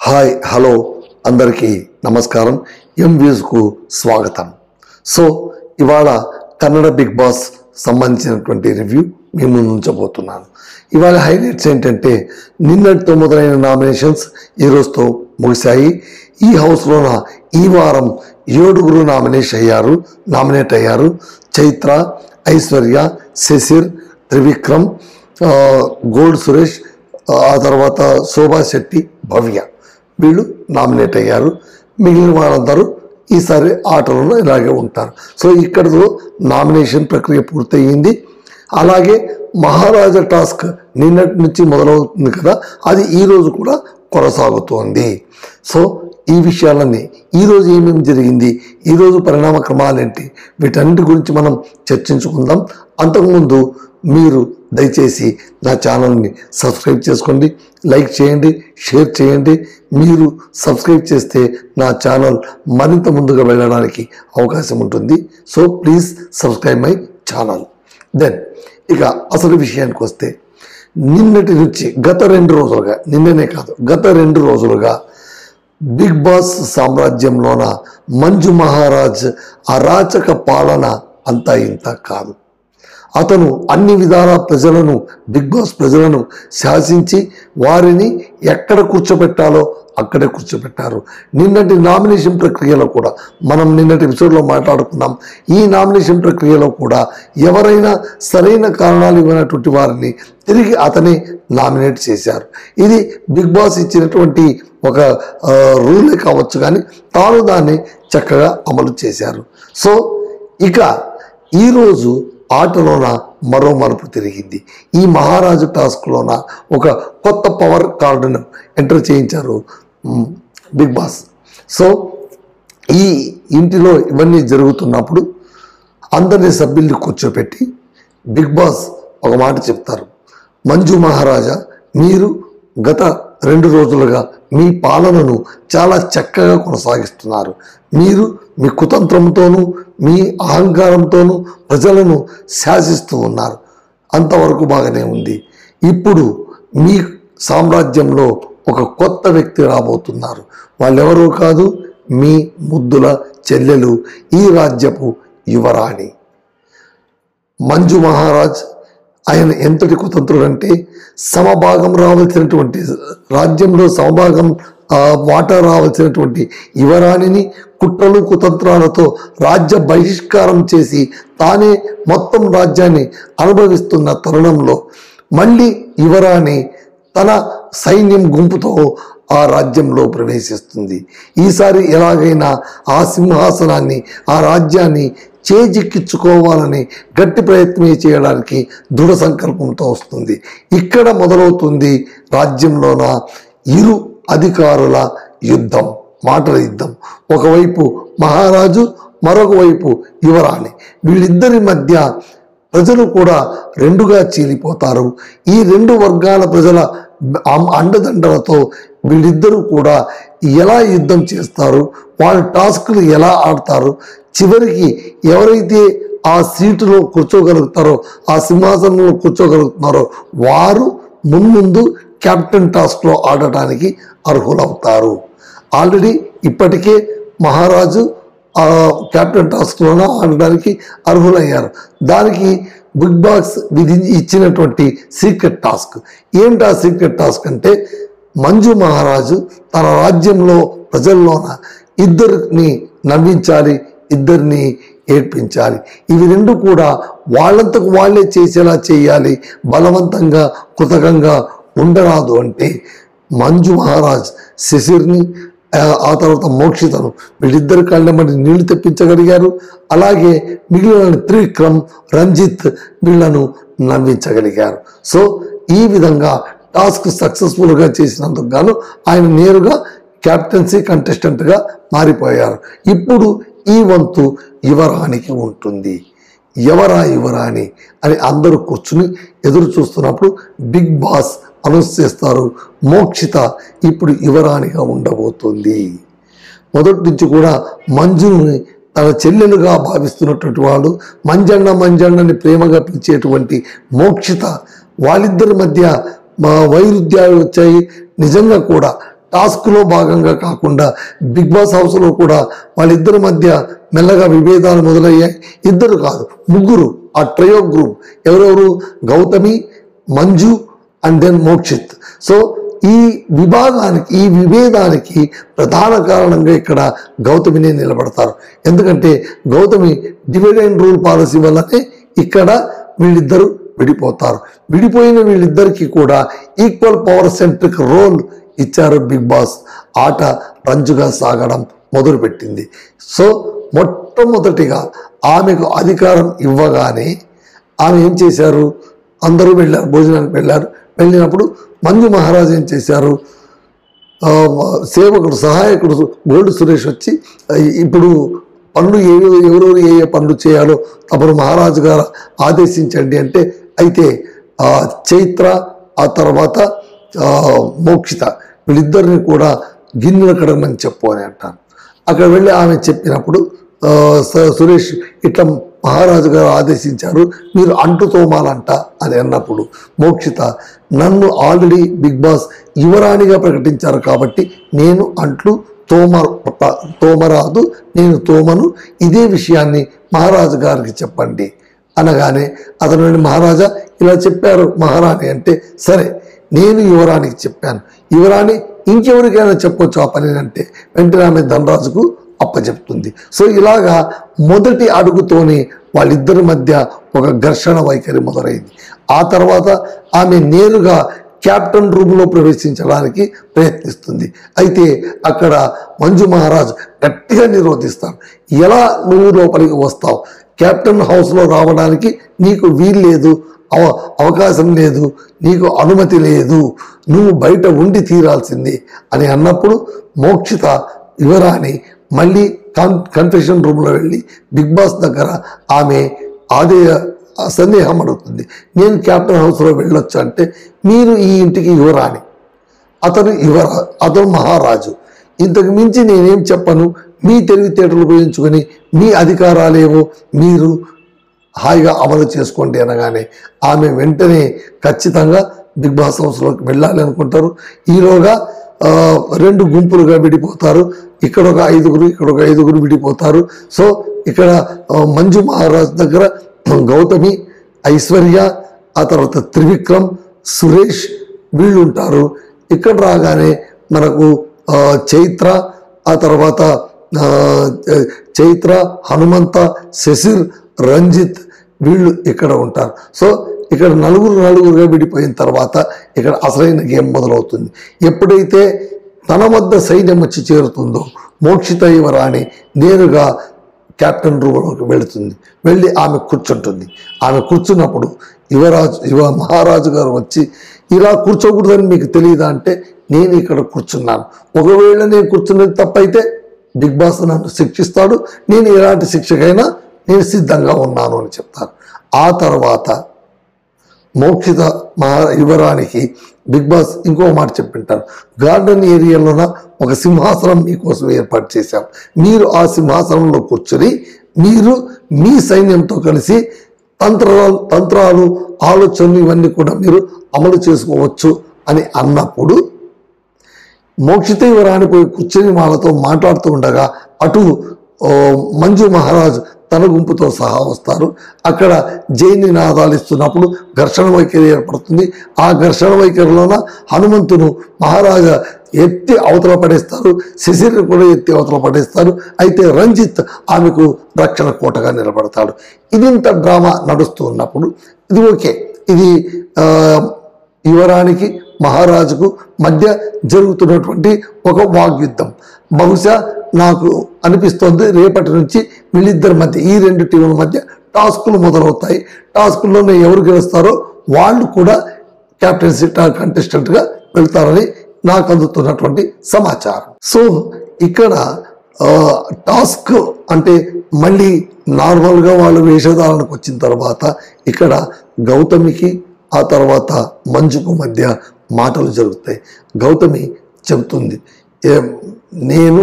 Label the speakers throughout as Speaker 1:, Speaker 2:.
Speaker 1: Hi hello అందరికీ నమస్కారం. ఎంవ్యూస్కు స్వాగతం. సో ఇవాళ కన్నడ బిగ్ బాస్ సంబంధించినటువంటి రివ్యూ మీ ముందు ఉంచబోతున్నాను. ఇవాళ హైలైట్స్ ఏంటంటే నిన్నటితో మొదలైన నామినేషన్స్ ఈరోజుతో ముగిశాయి. ఈ హౌస్లోన ఈ వారం 7 నామినేట్ అయ్యారు. చైత్ర, ఐశ్వర్య, శశిర్, త్రివిక్రమ్, గోల్డ్ సురేష్, ఆ తర్వాత శోభా శెట్టి, భవ్య వీళ్ళు నామినేట్ అయ్యారు. మిగిలిన వాళ్ళందరూ ఈసారి ఆటలలో ఇలాగే ఉంటారు. సో ఇక్కడతో నామినేషన్ ప్రక్రియ పూర్తయింది. అలాగే మహారాజా టాస్క్ నిన్నటి నుంచి మొదలవుతుంది కదా, అది ఈరోజు కూడా కొనసాగుతోంది. సో ఈ విషయాలన్నీ ఈరోజు ఏమేమి జరిగింది, ఈరోజు పరిణామ క్రమాలేంటి, వీటన్నిటి గురించి మనం చర్చించుకుందాం. అంతకుముందు మీరు దయచేసి నా ఛానల్ని సబ్స్క్రైబ్ చేసుకోండి, లైక్ చేయండి, షేర్ చేయండి. మీరు సబ్స్క్రైబ్ చేస్తే నా ఛానల్ మరింత ముందుగా వెళ్ళడానికి అవకాశం ఉంటుంది. So please subscribe my channel. Then ఇక అసలు విషయానికి వస్తే నిన్నటి నుంచి గత 2 రోజులుగా, నిన్ననే కాదు గత 2 రోజులుగా బిగ్ బాస్ సామ్రాజ్యంలోన మంజు మహారాజ్ అరాచక పాలన అంతా ఇంత కాదు. అతను అన్ని విధాల బిగ్ బాస్ ప్రజలను శాసించి వారిని ఎక్కడ కూర్చోబెట్టాలో అక్కడే కూర్చోబెట్టారు. నిన్నటి నామినేషన్ ప్రక్రియలో కూడా మనం నిన్నటి ఎపిసోడ్లో మాట్లాడుకున్నాం. ఈ నామినేషన్ ప్రక్రియలో కూడా ఎవరైనా సరైన కారణాలు ఇవ్వనటువంటి వారిని తిరిగి అతనే నామినేట్ చేశారు. ఇది బిగ్ బాస్ ఇచ్చినటువంటి ఒక రూలే కావచ్చు, కానీ తాను దాన్ని చక్కగా అమలు చేశారు. సో ఇక ఈరోజు ఆటలోన మరో మలుపు తిరిగింది. ఈ మహారాజు టాస్క్లోన ఒక కొత్త పవర్ కార్డును ఎంటర్ చేయించారు బిగ్ బాస్. సో ఈ ఇంటిలో ఇవన్నీ జరుగుతున్నప్పుడు అందరినీ సభ్యుల్ని కూర్చోపెట్టి బిగ్ బాస్ ఒక మాట చెప్తారు. మంజు మహారాజా, మీరు గత 2 రోజులుగా మీ పాలనను చాలా చక్కగా కొనసాగిస్తున్నారు. మీరు మీ కుతంత్రంతోనూ మీ అహంకారంతోనూ ప్రజలను శాసిస్తూ ఉన్నారు. అంతవరకు బాగానే ఉంది. ఇప్పుడు మీ సామ్రాజ్యంలో ఒక కొత్త వ్యక్తి రాబోతున్నారు. వాళ్ళెవరూ కాదు, మీ ముద్దుల చెల్లెలు, ఈ రాజ్యపు యువరాణి మంజు మహారాజ్. ఆయన ఎంతటి కుతంత్రుడు అంటే సమభాగం రావాల్సినటువంటి రాజ్యంలో సమభాగం వాటా రావాల్సినటువంటి యువరాణిని కుట్రలు కుతంత్రాలతో రాజ్య బహిష్కారం చేసి తానే మొత్తం రాజ్యాన్ని అనుభవిస్తున్న తరుణంలో మళ్ళీ యువరాణి తన సైన్యం గుంపుతో ఆ రాజ్యంలో ప్రవేశిస్తుంది. ఈసారి ఎలాగైనా ఆ సింహాసనాన్ని, ఆ రాజ్యాన్ని చేజిక్కించుకోవాలని గట్టి ప్రయత్నం చేయడానికి దృఢ సంకల్పంతో వస్తుంది. ఇక్కడ మొదలవుతుంది రాజ్యంలోన ఇరు అధికారుల యుద్ధం, మాటల యుద్ధం. ఒకవైపు మహారాజు, మరొక వైపు యువరాణి. వీళ్ళిద్దరి మధ్య ప్రజలు కూడా 2గా చీలిపోతారు. ఈ 2 వర్గాల ప్రజల అండదండలతో వీళ్ళిద్దరూ కూడా ఎలా యుద్ధం చేస్తారు, వాళ్ళ టాస్క్లు ఎలా ఆడతారు, చివరికి ఎవరైతే ఆ సీటులో కూర్చోగలుగుతారో, ఆ సింహాసనంలో కూర్చోగలుగుతున్నారో వారు మున్ముందు కెప్టెన్ టాస్క్లో ఆడటానికి అర్హులవుతారు. ఆల్రెడీ ఇప్పటికే మహారాజు కెప్టెన్ టాస్క్లోనే ఆడడానికి అర్హులయ్యారు. దానికి బిగ్ బాస్ ఇచ్చినటువంటి సీక్రెట్ టాస్క్ ఏంటి? ఆ సీక్రెట్ టాస్క్ అంటే మంజు మహారాజు తన రాజ్యంలో ప్రజల్లోన 2 నవ్వించాలి, 2 ఏడ్పించాలి. ఇవి 2 కూడా వాళ్ళంతకు వాళ్ళే చేసేలా చేయాలి. బలవంతంగా కృతకంగా ఉండరాదు. అంటే మంజు మహారాజ్ శశిర్ని, ఆ తర్వాత మోక్షితను వీళ్ళిద్దరి కళ్ళెమ్మటి నీళ్లు తెప్పించగలిగారు. అలాగే మిగిలిన త్రివిక్రమ్, రంజిత్ వీళ్లను నవ్వించగలిగారు. సో ఈ విధంగా టాస్క్ సక్సెస్ఫుల్గా చేసినందుకు గాను ఆయన నేరుగా క్యాప్టెన్సీ కంటెస్టెంట్గా మారిపోయారు. ఇప్పుడు ఈ వంతు యువరాణికి ఉంటుంది. ఎవరా యువరాణి అని అందరూ కూర్చుని ఎదురు చూస్తున్నప్పుడు బిగ్ బాస్ అనౌన్స్ చేస్తారు, మోక్షిత ఇప్పుడు యువరాణిగా ఉండబోతుంది. మొదటి నుంచి కూడా మంజుని తన చెల్లెలుగా భావిస్తున్నటువంటి వాడు, మంజన్నని ప్రేమగా పిలిచేటువంటి మోక్షిత, వాళ్ళిద్దరి మధ్య వైరుధ్యాలు వచ్చాయి. నిజంగా కూడా టాస్క్లో భాగంగా కాకుండా బిగ్ బాస్ హౌస్లో కూడా వాళ్ళిద్దరి మధ్య మెల్లగా విభేదాలు మొదలయ్యాయి. ఇద్దరు కాదు, ముగ్గురు, ఆ ట్రయో గ్రూప్ ఎవరెవరు, Gautami, Manju and then Mokshith. So ఈ విభేదానికి ప్రధాన కారణంగా ఇక్కడ గౌతమినే నిలబడతారు. ఎందుకంటే Gautami divide and rule policy వల్లనే ఇక్కడ వీళ్ళిద్దరూ విడిపోతారు. విడిపోయిన వీళ్ళిద్దరికీ కూడా ఈక్వల్ పవర్ సెంట్రిక్ రోల్ ఇచ్చారు బిగ్ బాస్. ఆట రంజుగా సాగడం మొదలుపెట్టింది. సో మొట్టమొదటిగా ఆమెకు అధికారం ఇవ్వగానే ఆమె ఏం చేశారు, అందరూ వెళ్ళారు, భోజనానికి వెళ్ళారు. వెళ్ళినప్పుడు మంజు మహారాజ్ ఏం చేశారు, సేవకుడు సహాయకుడు గోల్డ్ సురేష్ వచ్చి ఇప్పుడు పనులు ఎవరెవరు ఏ పనులు చేయాలో తమను మహారాజు గారు ఆదేశించండి అంటే, అయితే చైత్ర ఆ తర్వాత మోక్షిత వీళ్ళిద్దరిని కూడా గిన్నెలు కడగమని చెప్పు అని అంటాను. అక్కడ వెళ్ళి ఆమె చెప్పినప్పుడు సురేష్ ఇట్లా మహారాజు గారు ఆదేశించారు, మీరు అంటు తోమాలంట అని అన్నప్పుడు మోక్షిత, నన్ను ఆల్రెడీ బిగ్ బాస్ యువరాణిగా ప్రకటించారు కాబట్టి నేను అంట్లు తోమరాదు, నేను తోమను, ఇదే విషయాన్ని మహారాజు గారికి చెప్పండి అనగానే అతను వెళ్ళి, మహారాజా ఇలా చెప్పారు మహారాణి అంటే, సరే నేను యువరాణికి చెప్పాను, యువరాణి ఇంకెవరికైనా చెప్పొచ్చు ఆ పని అంటే వెంటనే ఆమె ధనరాజుకు అప్పచెప్తుంది. సో ఇలాగా మొదటి అడుగుతోనే వాళ్ళిద్దరి మధ్య ఒక ఘర్షణ వైఖరి మొదలైంది. ఆ తర్వాత ఆమె నేరుగా క్యాప్టెన్ రూమ్లో ప్రవేశించడానికి ప్రయత్నిస్తుంది. అయితే అక్కడ మంజు మహారాజ్ గట్టిగా నిరోధిస్తాడు. ఎలా నువ్వు లోపలికి వస్తావు, క్యాప్టెన్ హౌస్లో రావడానికి నీకు వీలు లేదు, అవకాశం లేదు, నీకు అనుమతి లేదు, నువ్వు బయట ఉండి తీరాల్సింది అని అన్నప్పుడు మోక్షిత యువరాణి మళ్ళీ కన్ఫెషన్ రూమ్లో వెళ్ళి బిగ్ బాస్ దగ్గర ఆమె సందేహం అడుగుతుంది. నేను క్యాప్టెన్ హౌస్లో వెళ్ళొచ్చు అంటే, మీరు ఈ ఇంటికి యువరాణి, అతను మహారాజు, ఇంతకు మించి నేనేం చెప్పను, మీ తెలివితేటలు ఉపయోగించుకొని మీ అధికారాలేవో మీరు హాయిగా అమలు చేసుకోండి అనగానే ఆమె వెంటనే ఖచ్చితంగా బిగ్ బాస్ హౌస్లోకి వెళ్ళాలి అనుకుంటారు. ఈలోగా రెండు గుంపులుగా విడిపోతారు. ఇక్కడ ఒక ఐదుగురు విడిపోతారు. సో ఇక్కడ మంజు మహారాజ్ దగ్గర గౌతమి, ఐశ్వర్య, ఆ తర్వాత త్రివిక్రమ్, సురేష్ వీళ్ళు ఉంటారు. ఇక్కడ రాగానే మనకు చైత్ర, ఆ తర్వాత హనుమంత, శశిర్, రంజిత్ వీళ్ళు ఇక్కడ ఉంటారు. సో ఇక్కడ నలుగురుగా విడిపోయిన తర్వాత ఇక్కడ అసలైన గేమ్ మొదలవుతుంది. ఎప్పుడైతే తన వద్ద సైన్యం వచ్చి చేరుతుందో మోక్షిత యువరాణి నేరుగా క్యాప్టెన్ రూమ్లోకి వెళుతుంది. వెళ్ళి ఆమె కూర్చుంటుంది. ఆమె కూర్చున్నప్పుడు మహారాజు గారు వచ్చి, ఇలా కూర్చోకూడదని మీకు తెలియదా అంటే, నేను ఇక్కడ కూర్చున్నాను, ఒకవేళ నేను కూర్చున్నది తప్పైతే బిగ్ బాస్ నన్ను శిక్షిస్తాడు, నేను ఎలాంటి శిక్షకైనా నేను సిద్ధంగా ఉన్నాను అని చెప్తాను. ఆ తర్వాత మోక్షిత యువరానికి బిగ్ బాస్ ఇంకో మాట చెప్పింటారు, గార్డెన్ ఏరియాలోన ఒక సింహాసనం మీకోసం ఏర్పాటు చేశాం, మీరు ఆ సింహాసనంలో కూర్చొని మీరు మీ సైన్యంతో కలిసి తంత్రాలు ఆలోచనలు ఇవన్నీ కూడా మీరు అమలు చేసుకోవచ్చు అని అన్నప్పుడు మోక్షిత యువరాణి పోయి కూర్చొని వాళ్ళతో మాట్లాడుతూ ఉండగా అటు మంజు మహారాజ్ తన గుంపుతో సహా వస్తారు. అక్కడ జై నినాదాలు ఇస్తున్నప్పుడు ఘర్షణ వైఖరి ఏర్పడుతుంది. ఆ ఘర్షణ వైఖరిలోన హనుమంతును మహారాజా ఎత్తి అవతల పడేస్తారు, శశిని కూడా ఎత్తి అవతల పడేస్తారు. అయితే రంజిత్ ఆమెకు రక్షణ కోటగా నిలబడతాడు. ఇదింత డ్రామా నడుస్తూ ఉన్నప్పుడు ఇది ఓకే, ఇది యువరానికి మహారాజుకు మధ్య జరుగుతున్నటువంటి ఒక వాగ్యుద్ధం. బహుశా నాకు అనిపిస్తోంది రేపటి నుంచి వీళ్ళిద్దరి మధ్య, ఈ రెండు టీముల మధ్య టాస్కులు మొదలవుతాయి. టాస్కుల్లోనే ఎవరు గెలుస్తారో వాళ్ళు కూడా క్యాప్టెన్సీ కంటెస్టెంట్గా వెళ్తారని నాకు అందుతున్నటువంటి సమాచారం. సో ఇక్కడ టాస్క్ అంటే మళ్ళీ నార్మల్గా వాళ్ళు వేషధారణకు వచ్చిన తర్వాత ఇక్కడ గౌతమికి ఆ తర్వాత మంజుకు మధ్య మాటలు జరుగుతాయి. గౌతమి చెబుతుంది, నేను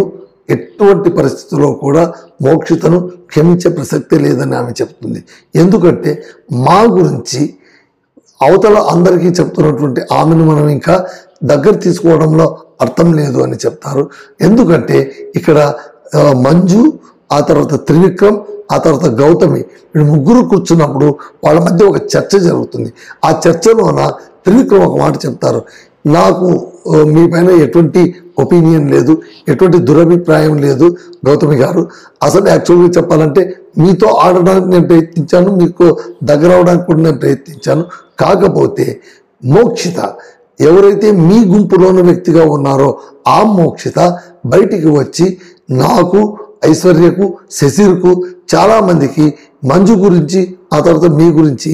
Speaker 1: ఎటువంటి పరిస్థితుల్లో కూడా మోక్షితను క్షమించే ప్రసక్తే లేదని ఆమె చెప్తుంది. ఎందుకంటే మా గురించి అవతల అందరికీ చెప్తున్నటువంటి ఆమెను మనం ఇంకా దగ్గర తీసుకోవడంలో అర్థం లేదు అని చెప్తారు. ఎందుకంటే ఇక్కడ మంజు, ఆ తర్వాత త్రివిక్రమ్, ఆ తర్వాత గౌతమి వీళ్ళు ముగ్గురు కూర్చున్నప్పుడు వాళ్ళ మధ్య ఒక చర్చ జరుగుతుంది. ఆ చర్చలోన త్రివిక్రమ్ ఒక మాట చెప్తారు, నాకు మీ పైన ఎటువంటి ఒపీనియన్ లేదు, ఎటువంటి దురభిప్రాయం లేదు గౌతమి గారు. అసలు యాక్చువల్గా చెప్పాలంటే మీతో ఆడడానికి నేను ప్రయత్నించాను, మీకు దగ్గర అవడానికి కూడా నేను ప్రయత్నించాను. కాకపోతే మోక్షిత ఎవరైతే మీ గుంపులోని వ్యక్తిగా ఉన్నారో ఆ మోక్షిత బయటికి వచ్చి నాకు, ఐశ్వర్యకు, శశిర్కు, చాలామందికి మంజు గురించి, ఆ తర్వాత మీ గురించి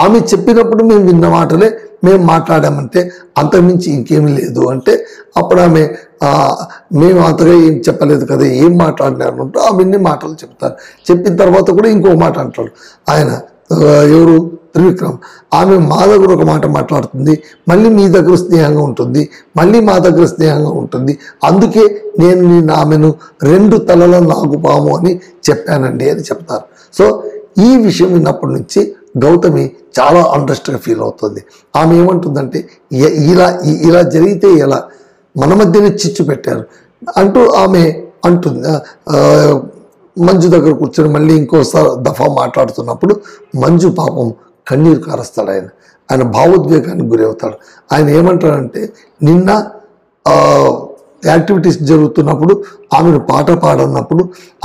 Speaker 1: ఆమె చెప్పినప్పుడు మేము విన్న మాటలే మేము మాట్లాడామంటే అంతకుమించి ఇంకేమీ లేదు అంటే అప్పుడు ఆమె మేము అంతగా ఏం చెప్పలేదు కదా, ఏం మాట్లాడినారంటే ఆమె ఇన్ని మాటలు చెప్తారు. చెప్పిన తర్వాత కూడా ఇంకో మాట అంటాడు ఆయన, ఎవరు, త్రివిక్రమ్. ఆమె మా దగ్గర ఒక మాట మాట్లాడుతుంది, మళ్ళీ మీ దగ్గర స్నేహంగా ఉంటుంది, మళ్ళీ మా దగ్గర స్నేహంగా ఉంటుంది, అందుకే నేను ఆమెను 2 తలల నాగుపాము అని చెప్పానండి అని చెప్తారు. సో ఈ విషయం విన్నప్పటి నుంచి గౌతమి చాలా అంట్రెస్ట్గా ఫీల్ అవుతుంది. ఆమె ఏమంటుందంటే ఇలా జరిగితే ఎలా, మన మధ్యనే చిచ్చు పెట్టారు అంటూ ఆమె అంటుంది. మంజు దగ్గర కూర్చొని మళ్ళీ ఇంకోసారి దఫా మాట్లాడుతున్నప్పుడు మంజు పాపం కన్నీరు కారుస్తాడు. ఆయన భావోద్వేగానికి గురి అవుతాడు. ఆయన ఏమంటాడంటే, నిన్న యాక్టివిటీస్ జరుగుతున్నప్పుడు ఆమెను పాట పాడన్నప్పుడు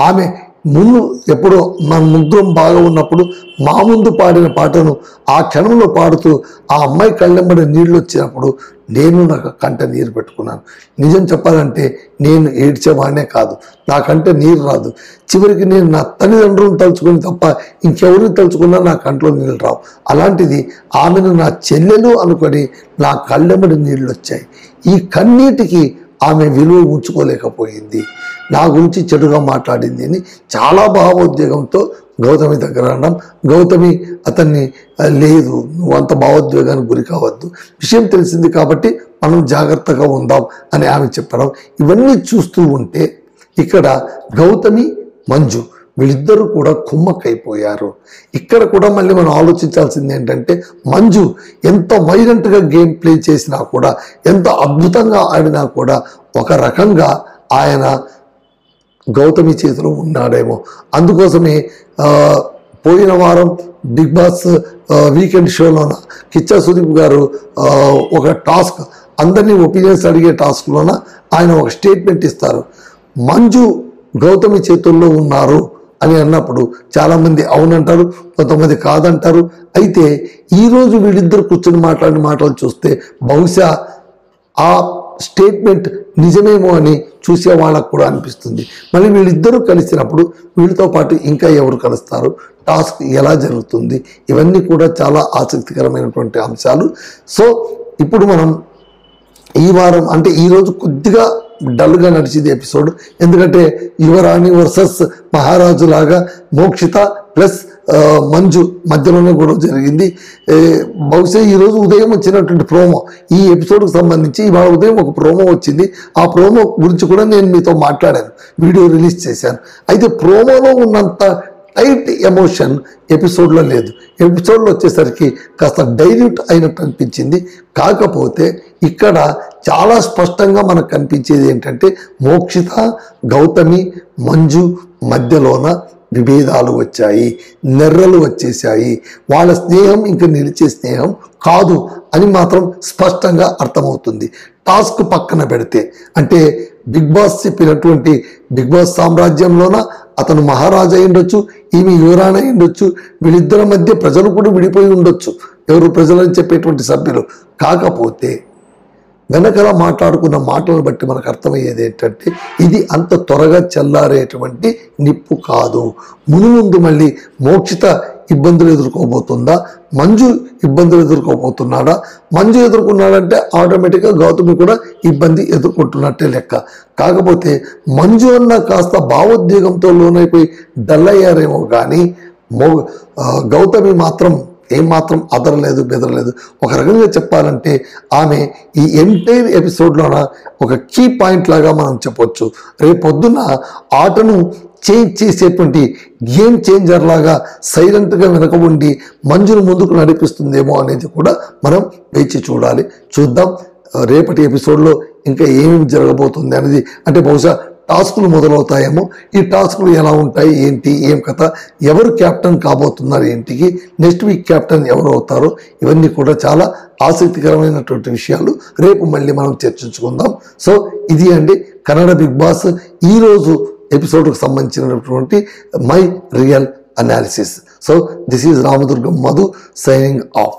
Speaker 1: ఆమె ముందు ఎప్పుడో మన ముగ్గురం బాగా ఉన్నప్పుడు మా ముందు పాడిన పాటను ఆ క్షణంలో పాడుతూ ఆ అమ్మాయి కళ్ళెంబడి నీళ్ళు వచ్చినప్పుడు నేను నాకు కంట నీరు పెట్టుకున్నాను. నిజం చెప్పాలంటే నేను ఏడ్చేవాడినే కాదు, నాకంటే నీరు రాదు. చివరికి నేను నా తల్లిదండ్రులను తలుచుకుని తప్ప ఇంకెవరిని తలుచుకున్నా నా కంట్లో నీళ్ళు రావు. అలాంటిది ఆమెను నా చెల్లెలు అనుకొని నా కళ్ళెంబడి నీళ్ళు వచ్చాయి. ఈ కన్నీటికి ఆమె విలువ ఉంచుకోలేకపోయింది, నా గురించి చెడుగా మాట్లాడింది అని చాలా భావోద్వేగంతో గౌతమి దగ్గర అనడం. గౌతమి అతన్ని, లేదు నువ్వు అంత భావోద్వేగానికి గురి కావద్దు, విషయం తెలిసింది కాబట్టి మనం జాగ్రత్తగా ఉందాం అని ఆమె చెప్పడం. ఇవన్నీ చూస్తూ ఉంటే ఇక్కడ గౌతమి, మంజు వీళ్ళిద్దరూ కూడా కుమ్మక్కైపోయారు. ఇక్కడ కూడా మళ్ళీ మనం ఆలోచించాల్సింది ఏంటంటే, మంజు ఎంత వైలెంట్గా గేమ్ ప్లే చేసినా కూడా, ఎంత అద్భుతంగా ఆడినా కూడా ఒక రకంగా ఆయన గౌతమి చేతిలో ఉన్నాడేమో. అందుకోసమే పోయిన వారం బిగ్ బాస్ వీకెండ్ షోలోన కిచ్చా సుదీప్ గారు ఒక టాస్క్, అందరినీ ఒపీనియన్స్ అడిగే టాస్క్లోన ఆయన ఒక స్టేట్మెంట్ ఇస్తారు, మంజు గౌతమి చేతుల్లో ఉన్నారు అని అన్నప్పుడు చాలామంది అవునంటారు, కొంతమంది కాదంటారు. అయితే ఈరోజు వీళ్ళిద్దరు కూర్చొని మాట్లాడిన మాటలు చూస్తే బహుశా ఆ స్టేట్మెంట్ నిజమేమో అని చూసే వాళ్ళకు కూడా అనిపిస్తుంది. మళ్ళీ వీళ్ళిద్దరూ కలిసినప్పుడు వీళ్ళతో పాటు ఇంకా ఎవరు కలుస్తారు, టాస్క్ ఎలా జరుగుతుంది, ఇవన్నీ కూడా చాలా ఆసక్తికరమైనటువంటి అంశాలు. సో ఇప్పుడు మనం ఈ వారం అంటే ఈరోజు కొద్దిగా డల్గా నడిచింది ఎపిసోడ్, ఎందుకంటే యువరాణి వర్సెస్ మహారాజు లాగా మోక్షిత ప్లస్ మంజు మధ్యలోనే గొడవ జరిగింది. బహుశా ఈరోజు ఉదయం వచ్చినటువంటి ప్రోమో, ఈ ఎపిసోడ్కి సంబంధించి ఇవాళ ఉదయం ఒక ప్రోమో వచ్చింది. ఆ ప్రోమో గురించి కూడా నేను మీతో మాట్లాడాను, వీడియో రిలీజ్ చేశాను. అయితే ప్రోమోలో ఉన్నంత టైట్ ఎమోషన్ ఎపిసోడ్లో లేదు. ఎపిసోడ్లో వచ్చేసరికి కాస్త డైల్యూట్ అయినట్టు అనిపించింది. కాకపోతే ఇక్కడ చాలా స్పష్టంగా మనకు కనిపించేది ఏంటంటే, మోక్షిత, గౌతమి, మంజు మధ్యలోన విభేదాలు వచ్చాయి, నెర్రలు వచ్చేసాయి. వాళ్ళ స్నేహం ఇంకా నిలిచే స్నేహం కాదు అని మాత్రం స్పష్టంగా అర్థమవుతుంది. టాస్క్ పక్కన పెడితే, అంటే బిగ్ బాస్ చెప్పినటువంటి బిగ్ బాస్ సామ్రాజ్యంలోన అతను మహారాజు అయి ఉండొచ్చు, ఈమె యువరాణి అయి ఉండొచ్చు, వీళ్ళిద్దరి మధ్య ప్రజలు కూడా విడిపోయి ఉండొచ్చు, ఎవరు ప్రజలని చెప్పేటువంటి సభ్యులు. కాకపోతే వెనకలా మాట్లాడుకున్న మాటలను బట్టి మనకు అర్థమయ్యేది ఏంటంటే, ఇది అంత త్వరగా చల్లారేటువంటి నిప్పు కాదు. మునుముందు మళ్ళీ మోక్షిత ఇబ్బందులు ఎదుర్కోబోతుందా, మంజు ఇబ్బందులు ఎదుర్కోబోతున్నాడా? మంజు ఎదుర్కొన్నాడంటే ఆటోమేటిక్గా గౌతమి కూడా ఇబ్బంది ఎదుర్కొంటున్నట్టే లెక్క. కాకపోతే మంజు అన్న కాస్త భావోద్వేగంతో లోనైపోయి డల్ అయ్యారేమో కానీ గౌతమి మాత్రం ఏమాత్రం అదరలేదు, బెదరలేదు. ఒక రకంగా చెప్పాలంటే ఆమె ఈ ఎంటైర్ ఎపిసోడ్లోన ఒక కీ పాయింట్ లాగా మనం చెప్పొచ్చు. రేపొద్దున ఆటను చేంజ్ చేసేటువంటి గేమ్ చేంజర్ లాగా సైలెంట్గా వెనక ఉండి మంజును ముందుకు నడిపిస్తుందేమో అనేది కూడా మనం వేచి చూడాలి. చూద్దాం. రేపటి ఎపిసోడ్లో ఇంకా ఏమేమి జరగబోతుంది అనేది, అంటే బహుశా టాస్కులు మొదలవుతాయేమో. ఈ టాస్కులు ఎలా ఉంటాయి, ఏంటి, ఏం కథ, ఎవరు క్యాప్టెన్ కాబోతున్నారు, ఏంటికి నెక్స్ట్ వీక్ క్యాప్టెన్ ఎవరు అవుతారో, ఇవన్నీ కూడా చాలా ఆసక్తికరమైనటువంటి విషయాలు రేపు మళ్ళీ మనం చర్చించుకుందాం. సో ఇది అండి కన్నడ బిగ్ బాస్ ఈరోజు ఎపిసోడ్కు సంబంధించినటువంటి my real analysis. So this is Ramadurgam Madhu signing off.